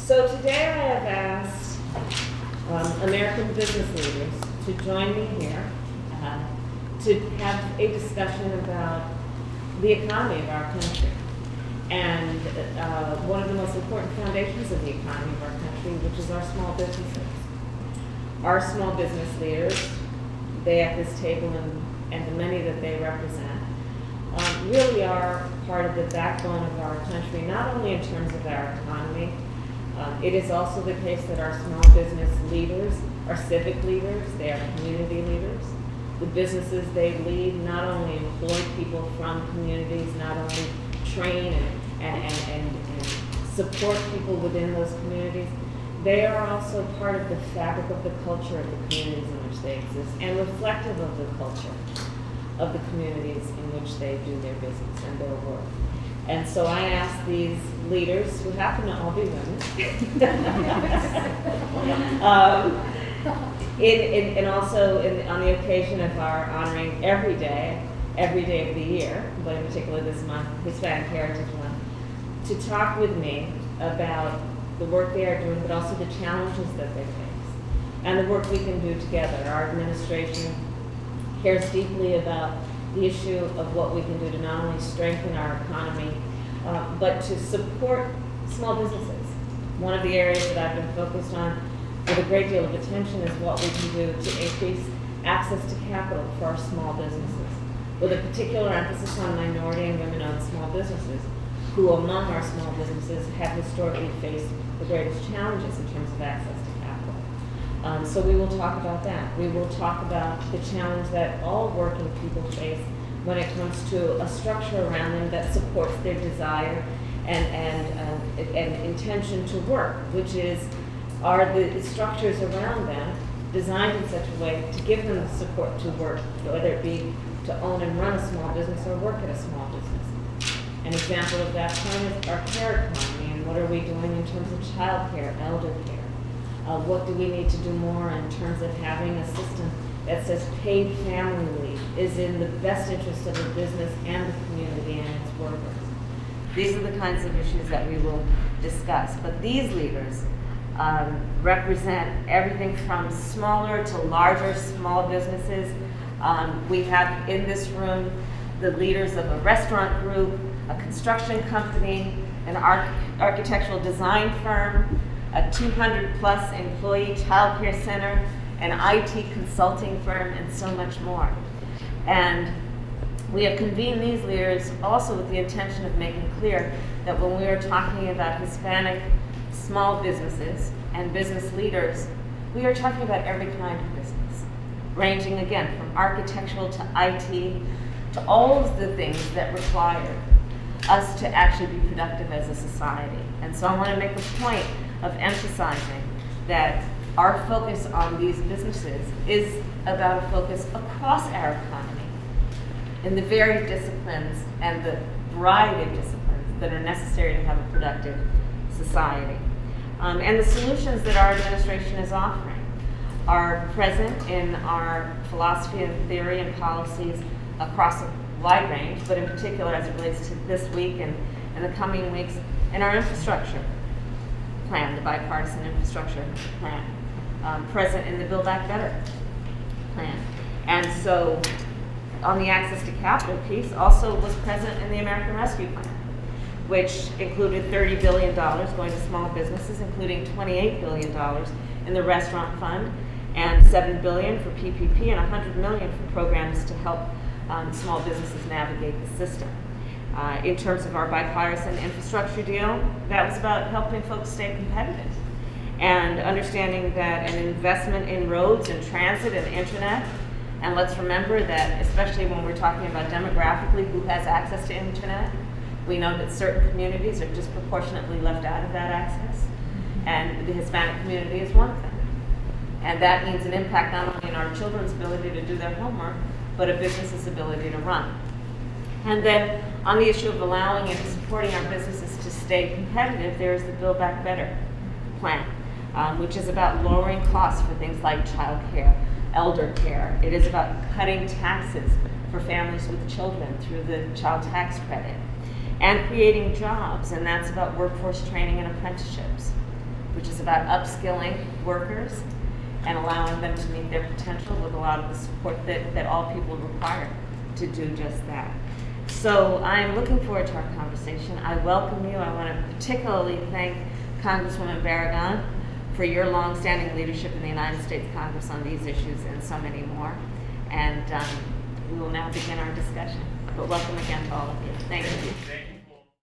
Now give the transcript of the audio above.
So today I have asked American business leaders to join me here to have a discussion about the economy of our country and one of the most important foundations of the economy of our country, which is our small businesses. Our small business leaders, they at this table and the many that they represent, really are part of the backbone of our country, not only in terms of our economy. It is also the case that our small business leaders are civic leaders, they are community leaders. The businesses they lead not only employ people from communities, not only train and support people within those communities, they are also part of the fabric of the culture of the communities in which they exist and reflective of the culture of the communities in which they do their business and their work. And so I asked these leaders, who happen to all be women, and also on the occasion of our honoring every day of the year, but in particular this month, Hispanic Heritage Month, to talk with me about the work they are doing, but also the challenges that they face, and the work we can do together. Our administration cares deeply about the issue of what we can do to not only strengthen our economy, but to support small businesses. One of the areas that I've been focused on with a great deal of attention is what we can do to increase access to capital for our small businesses, with a particular emphasis on minority and women-owned small businesses, who among our small businesses have historically faced the greatest challenges in terms of access to capital. So we will talk about that. We will talk about the challenge that all working people face when it comes to a structure around them that supports their desire and intention to work, which are the structures around them designed in such a way to give them the support to work, whether it be to own and run a small business or work at a small business. An example of that kind is our care economy, and what are we doing in terms of child care, elder care? What do we need to do more in terms of having a system that says paid family leave is in the best interest of the business and the community and its workers? These are the kinds of issues that we will discuss. But these leaders represent everything from smaller to larger small businesses. We have in this room the leaders of a restaurant group, a construction company, an architectural design firm, a 200-plus employee child care center, an IT consulting firm, and so much more. And we have convened these leaders also with the intention of making clear that when we are talking about Hispanic small businesses and business leaders, we are talking about every kind of business, ranging again from architectural to IT to all of the things that require us to actually be productive as a society. And so I want to make a point of emphasizing that our focus on these businesses is about a focus across our economy in the varied disciplines and the variety of disciplines that are necessary to have a productive society. And the solutions that our administration is offering are present in our philosophy and theory and policies across a wide range, but in particular as it relates to this week and in the coming weeks, in our infrastructure plan, the bipartisan infrastructure plan, present in the Build Back Better plan. And so on the access to capital piece also was present in the American Rescue Plan, which included $30 billion going to small businesses, including $28 billion in the restaurant fund, and $7 billion for PPP, and $100 million for programs to help small businesses navigate the system. In terms of our bipartisan infrastructure deal, that was about helping folks stay competitive and understanding that an investment in roads and transit and internet, and let's remember that especially when we're talking about demographically who has access to internet, we know that certain communities are disproportionately left out of that access, and the Hispanic community is one of them. And that means an impact not only on our children's ability to do their homework, but a business's ability to run. And then on the issue of allowing and supporting our businesses to stay competitive, there is the Build Back Better plan, which is about lowering costs for things like child care, elder care. It is about cutting taxes for families with children through the child tax credit, and creating jobs, and that's about workforce training and apprenticeships. which is about upskilling workers and allowing them to meet their potential with a lot of the support that all people require to do just that. So I'm looking forward to our conversation. I welcome you. I want to particularly thank Congresswoman Barragan for your long-standing leadership in the United States Congress on these issues and so many more. And we will now begin our discussion. But welcome again to all of you. Thank you.